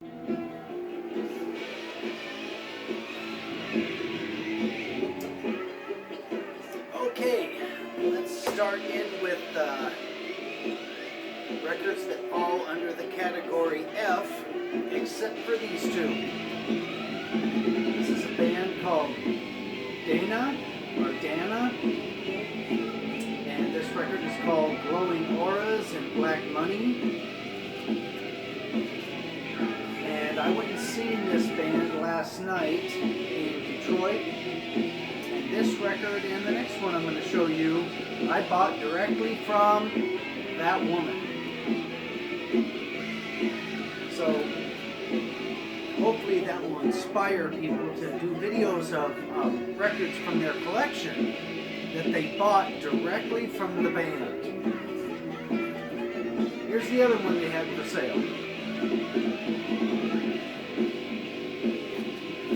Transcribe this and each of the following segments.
Okay, let's start in with records that fall under the category F, except for these two. This is a band called Dana, and this record is called Glowing Auras and Black Money. And I went and seen this band last night in Detroit. And this record and the next one I'm going to show you, I bought directly from that woman. So hopefully that will inspire people to do videos of records from their collection that they bought directly from the band. Here's the other one they had for sale.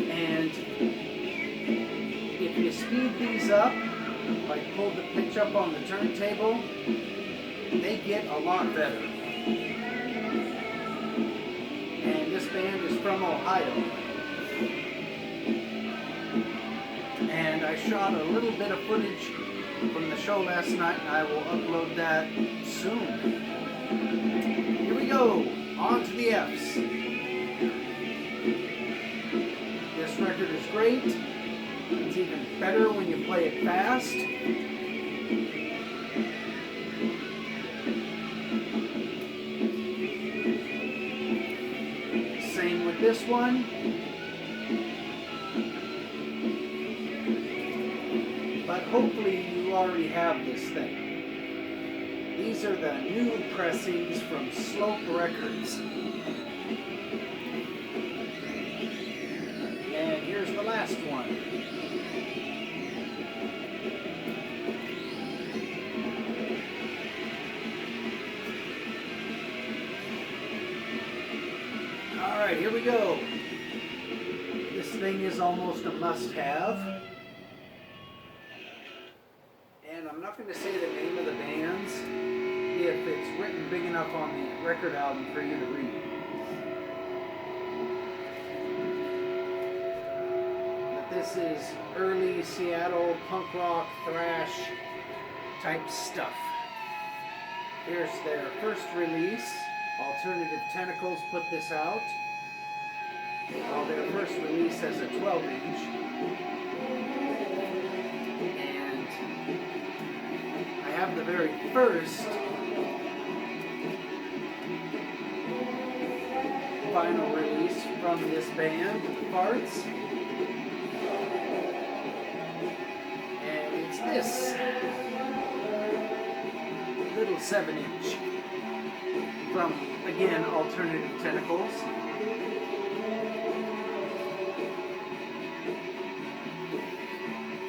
And if you speed these up, like pull the pitch up on the turntable, they get a lot better. And this band is from Ohio. And I shot a little bit of footage from the show last night, and I will upload that soon. Here we go, on to the F's. This record is great. It's even better when you play it fast. Same with this one. But hopefully you already have this thing. These are the new pressings from Slope Records. And here's the last one. Alright, here we go. This thing is almost a must-have. And I'm not going to say the name of the bands if it's written big enough on the record album for you to read. But this is early Seattle punk rock thrash type stuff. Here's their first release. Alternative Tentacles put this out. Well, their first release has a 12-inch. And I have the very first vinyl release from this band, Farts. And it's this little 7-inch from, again, Alternative Tentacles.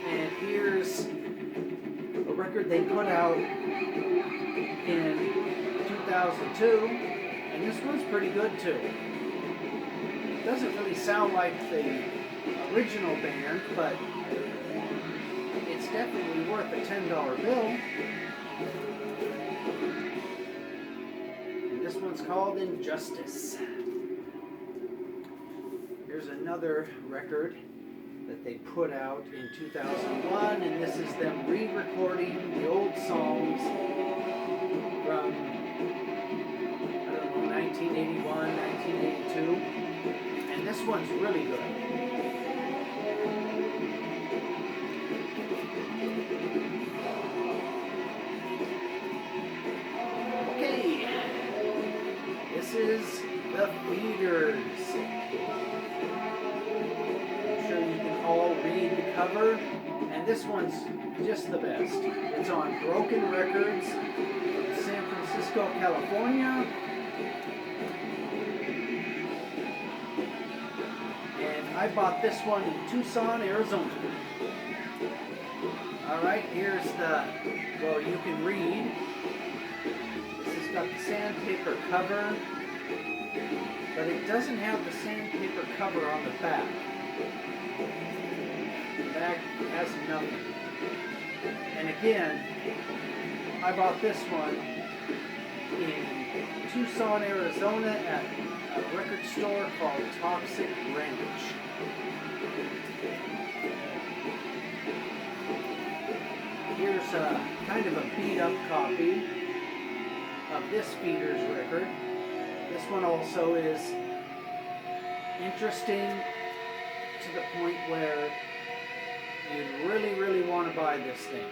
And here's a record they put out in 2002, and this one's pretty good too. It doesn't really sound like the original band, but it's definitely worth a $10 bill. This one's called Injustice. Here's another record that they put out in 2001, and this is them re-recording the old songs from, I don't know, 1981, 1982, and this one's really good. This is The Feeders. I'm sure you can all read the cover, and this one's just the best. It's on Broken Records from San Francisco, California. And I bought this one in Tucson, Arizona. Alright, here's the, well, you can read. This has got the sandpaper cover, but it doesn't have the sandpaper cover on the back. The back has nothing. And again, I bought this one in Tucson, Arizona at a record store called Toxic Ranch. Here's a kind of a beat up copy of this Feeder's record. This one also is interesting to the point where you really want to buy this thing.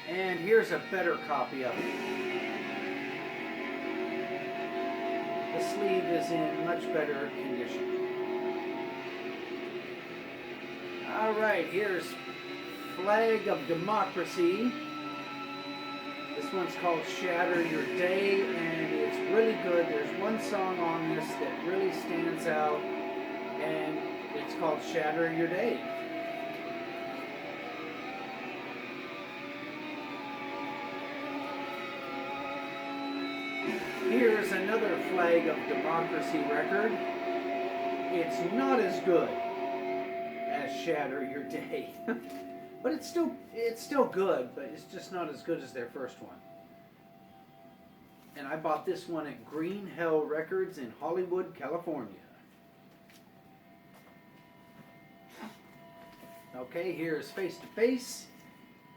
And here's a better copy of it. The sleeve is in much better condition. Alright, here's Flag of Democracy. This one's called Shatter Your Day, and it's really good. There's one song on this that really stands out, and it's called Shatter Your Day. Here's another Flag of Democracy record. It's not as good as Shatter Your Day. But it's still good, but it's just not as good as their first one. And I bought this one at Green Hell Records in Hollywood, California. Okay, here's Face to Face,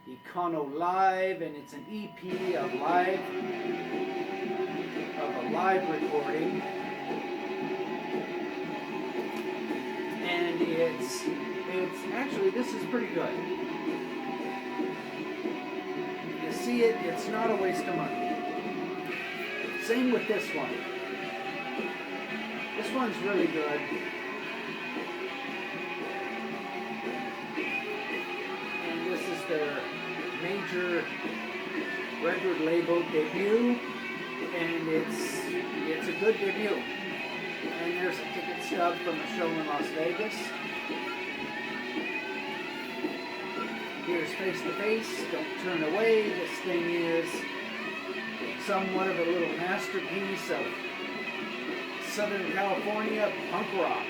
Econo Live, and it's an EP of a live recording. And it's actually, this is pretty good. You see it, it's not a waste of money. Same with this one. This one's really good. And this is their major record label debut, and it's a good debut. And there's a ticket stub from a show in Las Vegas. Here's Face to Face, Don't Turn Away. This thing is somewhat of a little masterpiece of Southern California punk rock.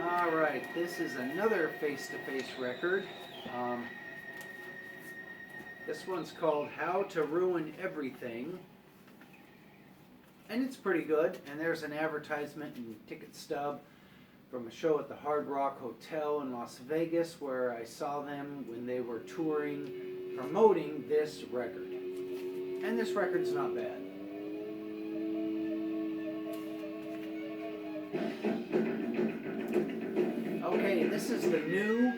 Alright, this is another Face to Face record. This one's called How to Ruin Everything. And it's pretty good. And there's an advertisement and ticket stub from a show at the Hard Rock Hotel in Las Vegas where I saw them when they were touring, promoting this record. And this record's not bad. Okay, this is the new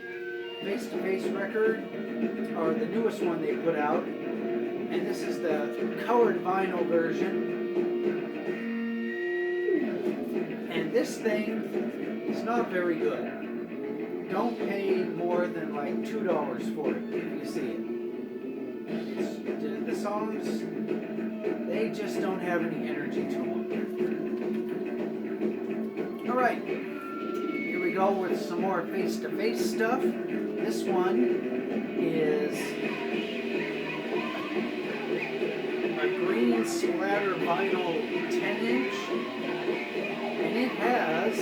Face to Face record, or the newest one they put out. And this is the colored vinyl version. And this thing is not very good. Don't pay more than like $2 for it if you see it. The songs, they just don't have any energy to them. Alright, here we go with some more face-to-face stuff. This one is a green splatter vinyl 10-inch. And it has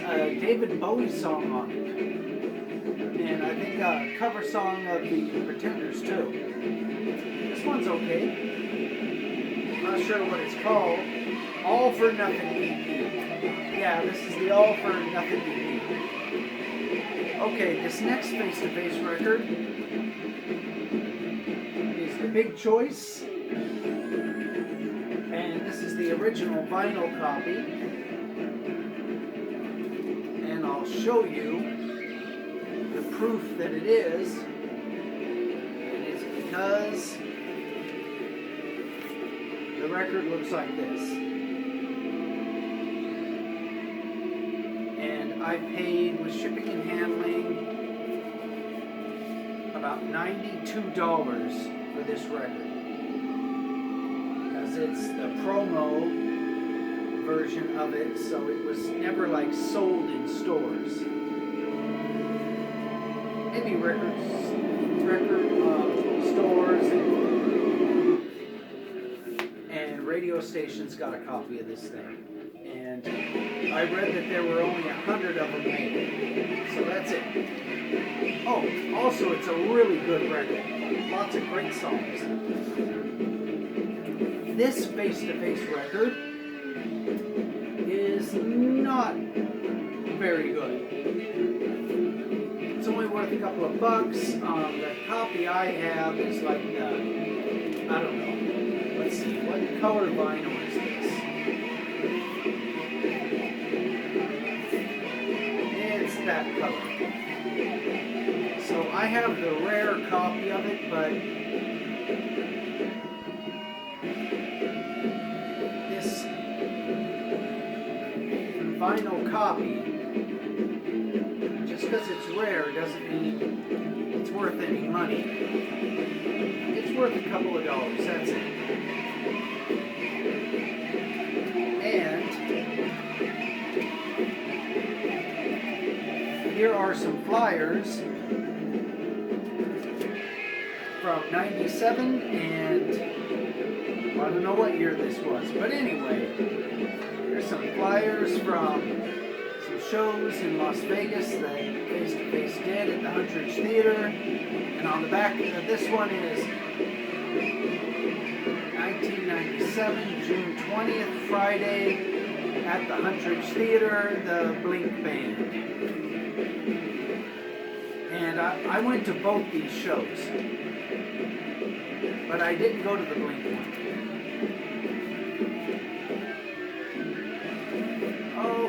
a David Bowie song on it, and I think a cover song of the Pretenders too. This one's okay. I'm not sure what it's called. All for Nothing EP. Yeah, this is the All for Nothing EP. Okay, this next face-to-face record is The Big Choice, and this is the original vinyl copy, and I'll show you the proof that it is, and it's because the record looks like this. And I paid, with shipping and handling, about $92 for this record, because it's the promo version of it, so it was never like sold in stores. Maybe record stores and radio station's got a copy of this thing. And I read that there were only 100 of them made. So that's it. Oh, also it's a really good record. Lots of great songs. This face-to-face record is not very good. It's only worth a couple of bucks. The copy I have is like, I don't know. Let's see, what color vinyl is this? It's that color. So I have the rare copy of it, but this vinyl copy, just because it's rare doesn't mean it's worth any money. It's worth a couple of dollars, that's it. And here are some flyers from '97, and I don't know what year this was, but anyway, here's some flyers from some shows in Las Vegas that Face to Face did at the Huntridge Theater, and on the back of this one is 1997, June 20th, Friday, at the Huntridge Theater, the Blink Band. And I went to both these shows, but I didn't go to the Blink one.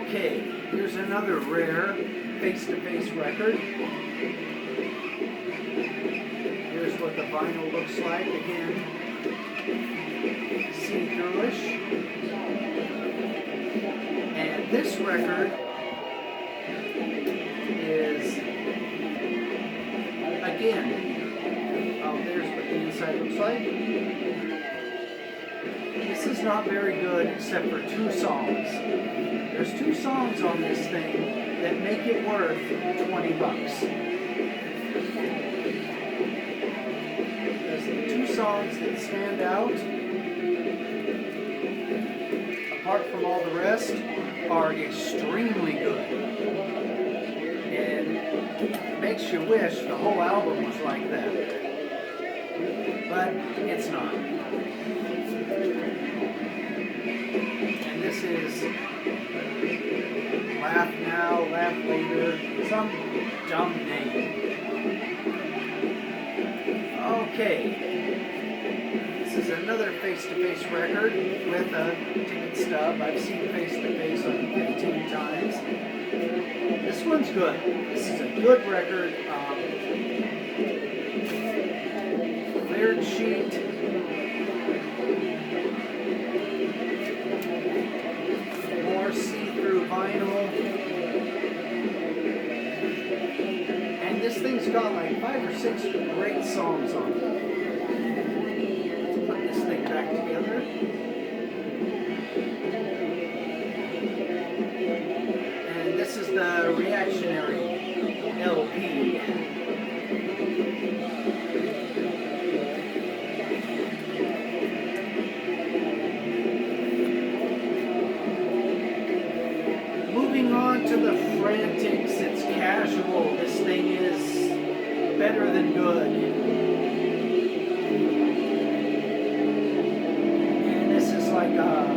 Okay, here's another rare face-to-face record. Here's what the vinyl looks like again. See-through-ish. And this record is, again, there's what the inside looks like. This is not very good except for 2 songs. There's 2 songs on this thing that make it worth 20 bucks. There's the 2 songs that stand out, apart from all the rest, are extremely good. And it makes you wish the whole album was like that. But it's not. And this is Laugh Now, Laugh Later, some dumb name. Okay. This is another face-to-face record with a ticket stub. I've seen face-to-face 15 times. This one's good. This is a good record. Cleared sheet. More see-through vinyl. And this thing's got like 5 or 6 great songs on it. Let's put this thing back together. And this is the Reactionary LP. Moving on to the Frantics, it's casual. This thing is better than good. And this is like a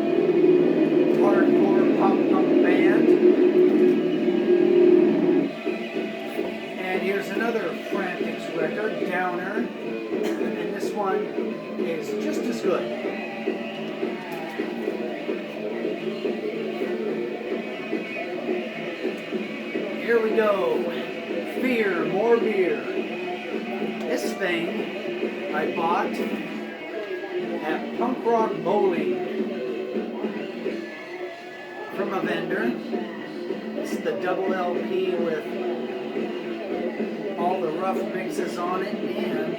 hardcore pop punk band. And here's another Frantics record, Downer. And this one is just as good. Here we go. Fear, More Beer. This thing I bought at Punk Rock Bowling from a vendor. This is the double LP with all the rough mixes on it, and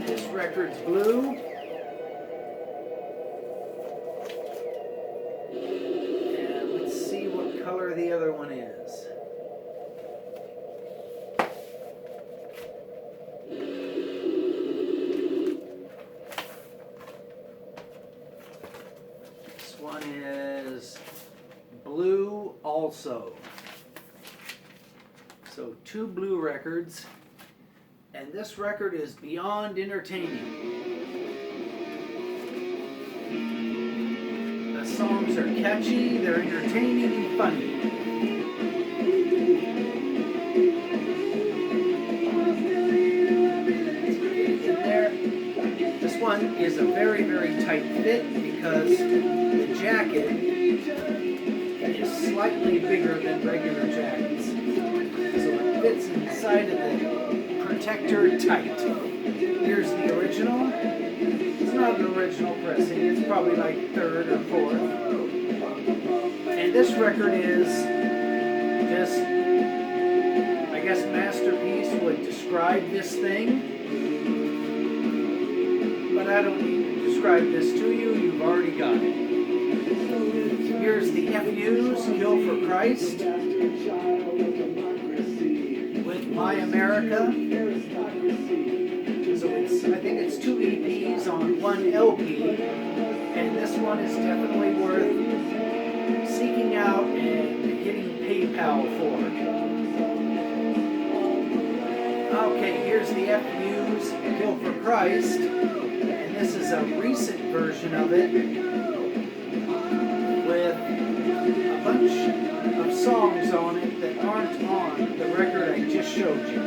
this record's blue. Color the other one is. one is Blue also. So 2 Blue records. And this record is beyond entertaining. The songs are catchy, they're entertaining and funny. This one is a very, very tight fit because the jacket is slightly bigger than regular jackets. So it fits inside of the protector tight. Here's the original. It's not an original pressing, it's probably like 3rd or 4th. And this record is just, I guess Masterpiece would describe this thing. But I don't need to describe this to you, you've already got it. Here's the FU's, Kill for Christ, with My America. So I think it's 2 EPs on 1 LP, and this one is definitely worth seeking out and getting PayPal for. Okay, here's the FU's, Kill for Christ. This is a recent version of it with a bunch of songs on it that aren't on the record I just showed you.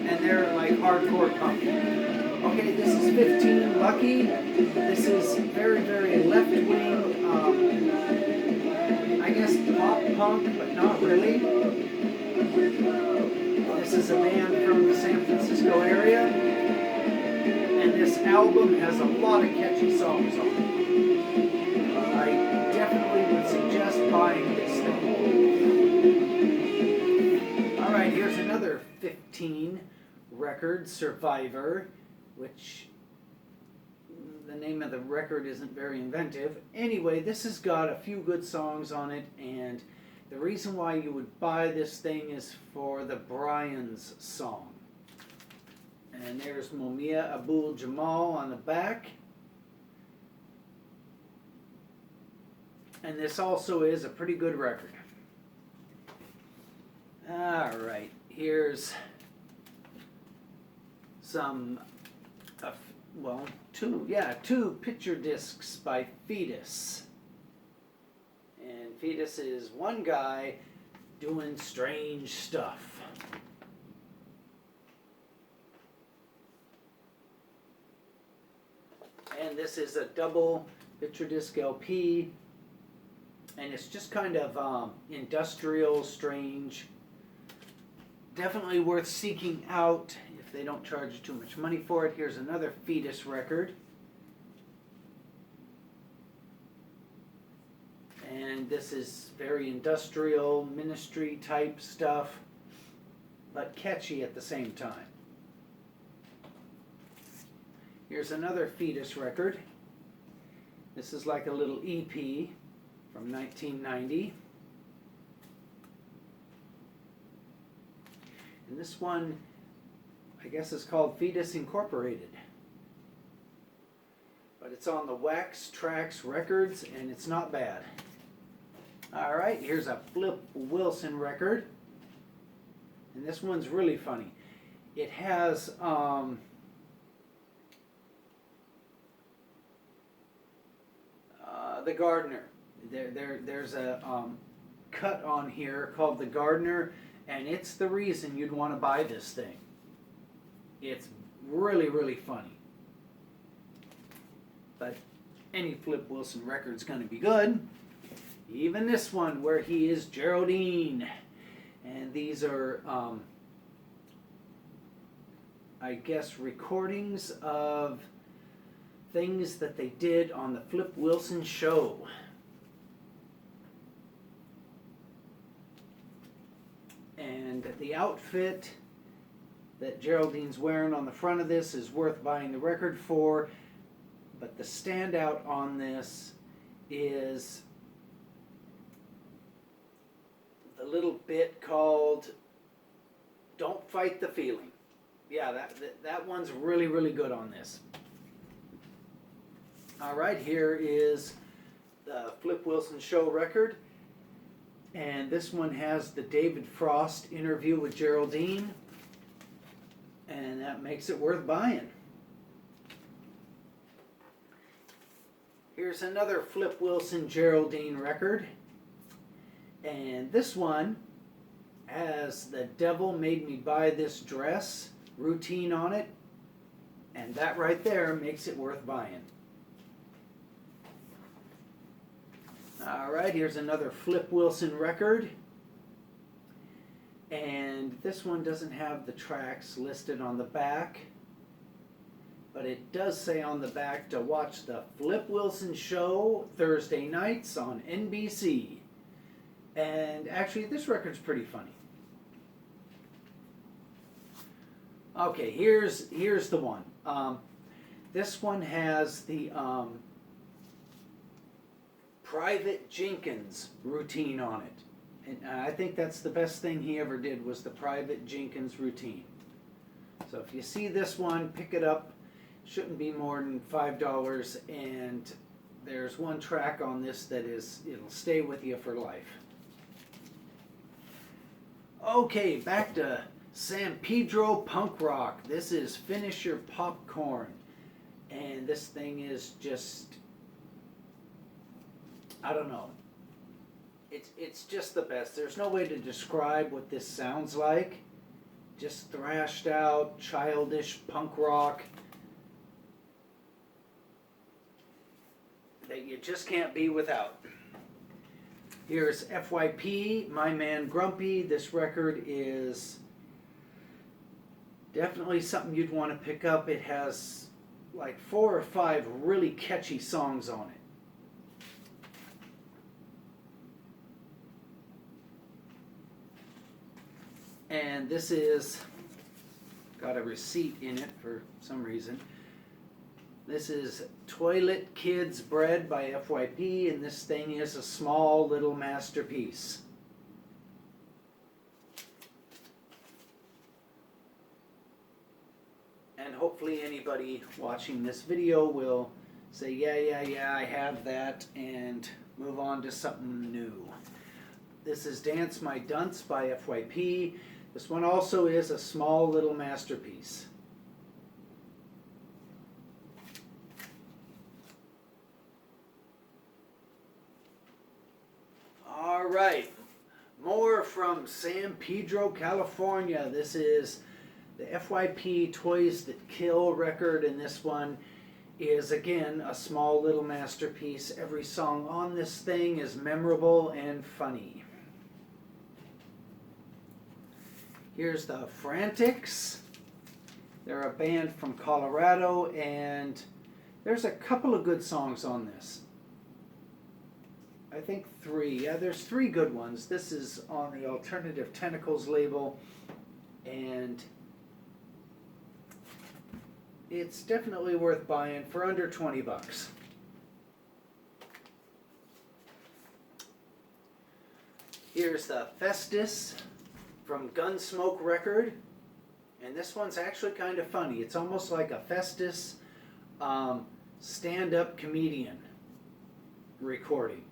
And they're like hardcore punk. Okay, this is 15 Lucky. This is very, very left-wing, I guess pop punk, but not really. This is a band from the San Francisco area, and this album has a lot of catchy songs on it. I definitely would suggest buying this thing. Alright, here's another 15 record, Survivor, which the name of the record isn't very inventive. Anyway, this has got a few good songs on it, and the reason why you would buy this thing is for the Bryans song. And there's Mumia Abdul Jamal on the back. And this also is a pretty good record. Alright, here's some, two picture discs by Fetus. And Fetus is one guy doing strange stuff. And this is a double picture disc LP. And it's just kind of industrial, strange. Definitely worth seeking out if they don't charge you too much money for it. Here's another Fetus record. And this is very industrial, ministry type stuff, but catchy at the same time. Here's another Fetus record. This is like a little EP from 1990. And this one, I guess, is called Fetus Incorporated. But it's on the Wax Trax Records, and it's not bad. Alright, here's a Flip Wilson record. And this one's really funny. It has The Gardener. There's a cut on here called The Gardener, and it's the reason you'd want to buy this thing. It's really, really funny. But any Flip Wilson record's going to be good. Even this one where he is Geraldine. And these are, I guess, recordings of things that they did on the Flip Wilson show. And the outfit that Geraldine's wearing on the front of this is worth buying the record for. But the standout on this is the little bit called Don't Fight the Feeling. Yeah, that one's really, really good on this. All right, here is the Flip Wilson Show record. And this one has the David Frost interview with Geraldine. And that makes it worth buying. Here's another Flip Wilson Geraldine record. And this one has The Devil Made Me Buy This Dress routine on it. And that right there makes it worth buying. Alright, here's another Flip Wilson record. And this one doesn't have the tracks listed on the back. But it does say on the back to watch the Flip Wilson Show Thursday nights on NBC. And actually, this record's pretty funny. Okay, here's the one. This one has the Private Jenkins routine on it. And I think that's the best thing he ever did, was the Private Jenkins routine. So if you see this one, pick it up. Shouldn't be more than $5, and there's one track on this that it'll stay with you for life. Okay, back to San Pedro punk rock. This is Finish Your Popcorn. And this thing is just, I don't know. It's just the best. There's no way to describe what this sounds like. Just thrashed out, childish punk rock that you just can't be without. Here's FYP, My Man Grumpy. This record is definitely something you'd want to pick up. It has like 4 or 5 really catchy songs on it. And this is, got a receipt in it for some reason. This is Toilet Kids Bread by FYP, and this thing is a small little masterpiece. And hopefully anybody watching this video will say, yeah, I have that, and move on to something new. This is Dance My Dunce by FYP. This one also is a small little masterpiece. All right, more from San Pedro, California. This is the FYP Toys That Kill record, and this one is again a small little masterpiece. Every song on this thing is memorable and funny. Here's the Frantics. They're a band from Colorado, and there's a couple of good songs on this. I think 3. Yeah, there's 3 good ones. This is on the Alternative Tentacles label, and it's definitely worth buying for under 20 bucks. Here's the Festus from Gunsmoke record, and this one's actually kind of funny. It's almost like a Festus stand-up comedian recording.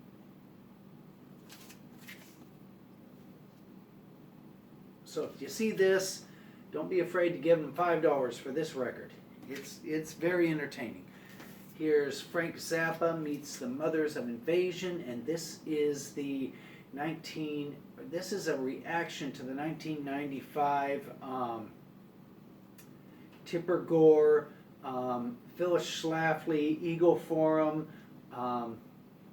So if you see this, don't be afraid to give them $5 for this record. It's very entertaining. Here's Frank Zappa meets the Mothers of Invasion, and this is this is a reaction to the 1995 Tipper Gore, Phyllis Schlafly, Eagle Forum,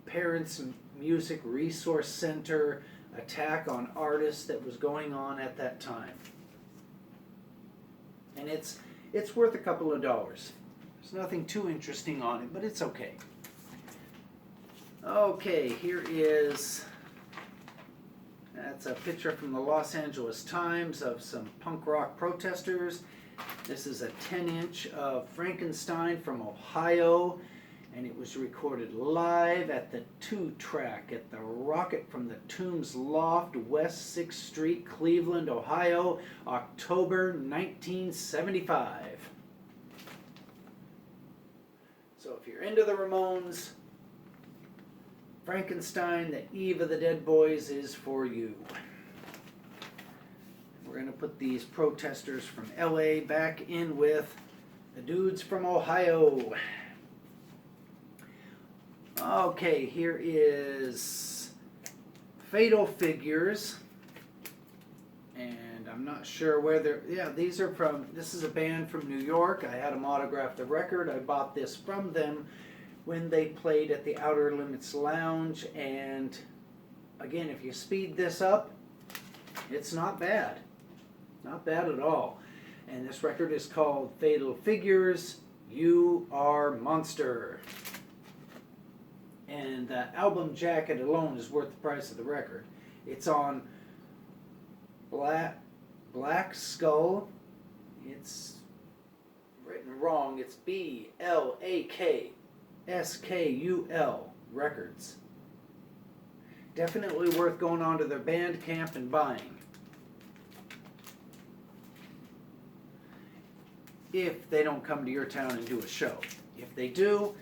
Parents Music Resource Center attack on artists that was going on at that time. And it's worth a couple of dollars. There's nothing too interesting on it, but it's okay. Okay, here is, that's a picture from the Los Angeles Times of some punk rock protesters. This is a 10-inch of Frankenstein from Ohio, and it was recorded live at the 2-track at the Rocket from the Tombs Loft, West 6th Street, Cleveland, Ohio, October 1975. So if you're into the Ramones, Frankenstein, the Eve of the Dead Boys is for you. We're going to put these protesters from LA back in with the dudes from Ohio. Okay, here is Fatal Figures. And I'm not sure where they're... Yeah, these are from... This is a band from New York. I had them autograph the record. I bought this from them when they played at the Outer Limits Lounge. And again, if you speed this up, it's not bad. Not bad at all. And this record is called Fatal Figures, You Are Monster. And the album jacket alone is worth the price of the record. It's on Black Skull. It's written wrong. It's BLAKSKUL Records. Definitely worth going on to their Bandcamp and buying. If they don't come to your town and do a show. If they do,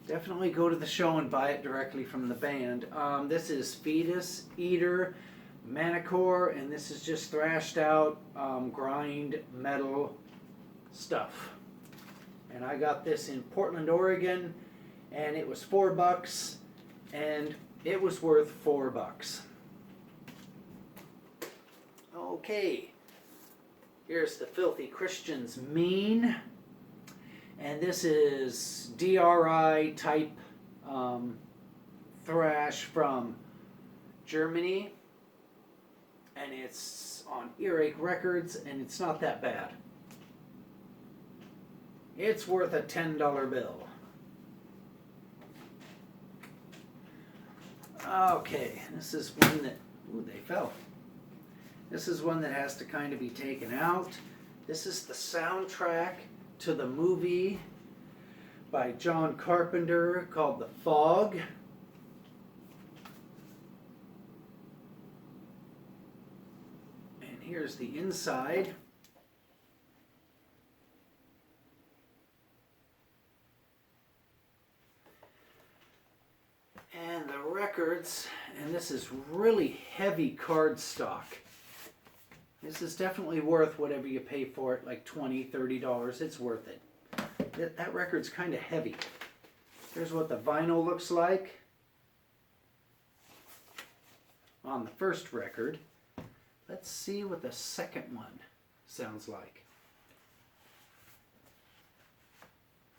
definitely go to the show and buy it directly from the band. This is Fetus, Eater, Manicore, and this is just thrashed out grind metal stuff. And I got this in Portland, Oregon, and it was $4, and it was worth $4. Okay. Here's the Filthy Christians Mean, and this is DRI type thrash from Germany, and it's on Earache Records, and it's not that bad. It's worth a $10 bill. Okay, this is one that, ooh, they fell. This is one that has to kind of be taken out. This is the soundtrack to the movie by John Carpenter called The Fog. And here's the inside. And the records, and this is really heavy cardstock. This is definitely worth whatever you pay for it, like $20, $30. It's worth it. That record's kind of heavy. Here's what the vinyl looks like on the first record. Let's see what the second one sounds like.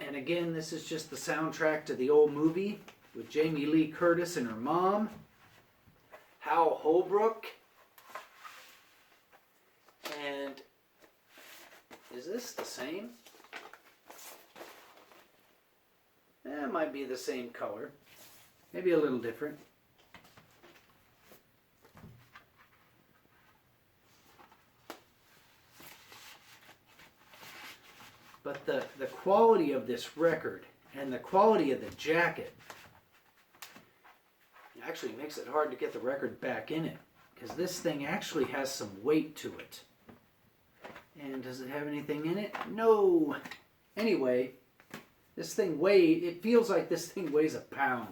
And again, this is just the soundtrack to the old movie with Jamie Lee Curtis and her mom, Hal Holbrook. And is this the same? It might be the same color. Maybe a little different. But the quality of this record and the quality of the jacket actually makes it hard to get the record back in it, because this thing actually has some weight to it. And does it have anything in it? No. Anyway, this thing weighs, it feels like this thing weighs a pound.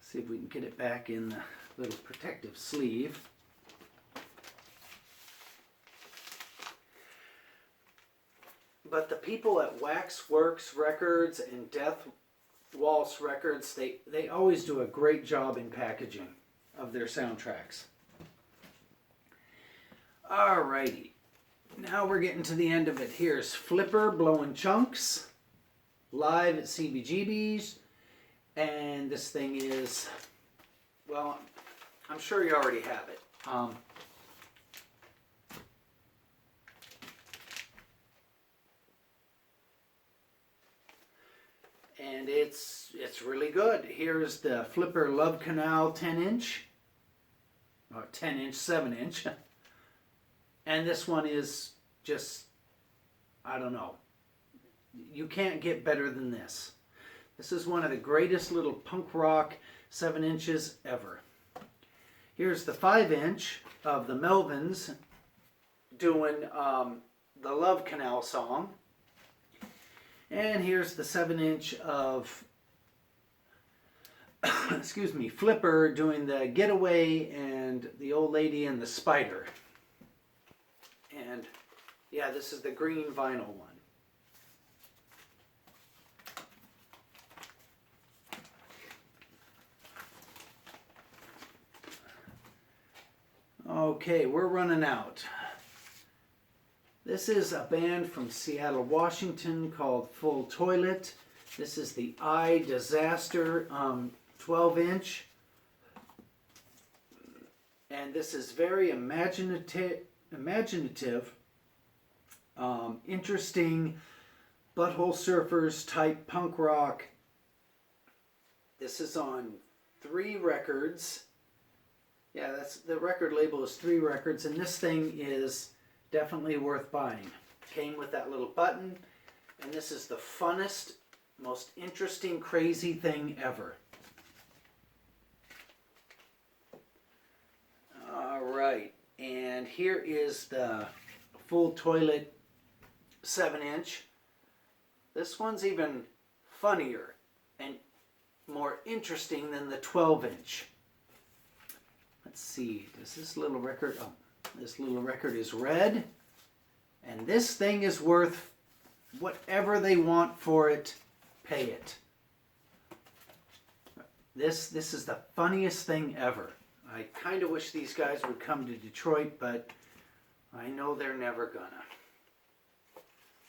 See if we can get it back in the little protective sleeve. But the people at Waxworks Records and Death Waltz Records, they always do a great job in packaging of their soundtracks. Alrighty, now we're getting to the end of it. Here's Flipper Blowing Chunks, live at CBGB's, and this thing is, well, I'm sure you already have it. And it's really good. Here's the Flipper Love Canal 10-inch, or 10-inch, 7-inch. And this one is just, I don't know. You can't get better than this. This is one of the greatest little punk rock 7-inches ever. Here's the 5-inch of the Melvins doing the Love Canal song. And here's the 7-inch of, excuse me, Flipper doing the Getaway and the Old Lady and the Spider. And yeah, this is the green vinyl one. Okay, we're running out. This is a band from Seattle, Washington called Full Toilet. This is the I Disaster 12-inch. And this is very imaginative, interesting Butthole Surfers type punk rock. This is on 3 records. Yeah, that's the record label is 3 records, and this thing is definitely worth buying. Came with that little button, and this is the funnest, most interesting, crazy thing ever. All right, and here is the Full Toilet 7-inch. This one's even funnier and more interesting than the 12-inch. Let's see, does this little record, oh, this little record is red, and this thing is worth whatever they want for it, pay it. This is the funniest thing ever. I kind of wish these guys would come to Detroit, but I know they're never gonna.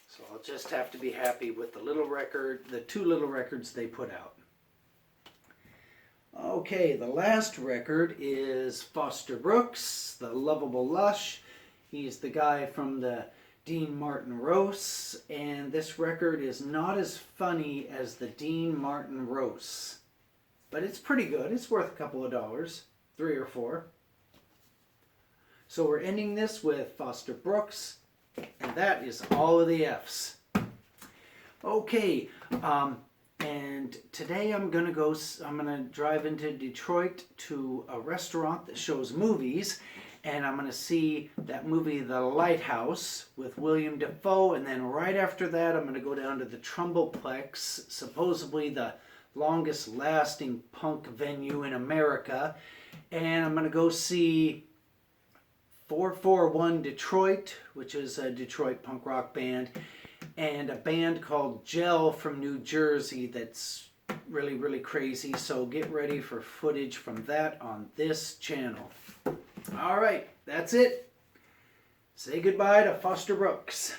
So I'll just have to be happy with the little record, the 2 little records they put out. Okay, the last record is Foster Brooks, The Lovable Lush. He's the guy from the Dean Martin Roast, and this record is not as funny as the Dean Martin Roast, but it's pretty good. It's worth a couple of dollars, 3 or 4. So we're ending this with Foster Brooks, and that is all of the F's. Okay, and today I'm gonna drive into Detroit to a restaurant that shows movies, and I'm gonna see that movie The Lighthouse with William Dafoe, and then right after that I'm gonna go down to the Trumbleplex, supposedly the longest lasting punk venue in America, and I'm gonna go see 441 Detroit, which is a Detroit punk rock band, and a band called Gel from New Jersey that's really, really crazy. So get ready for footage from that on this channel. All right, that's it. Say goodbye to Foster Brooks.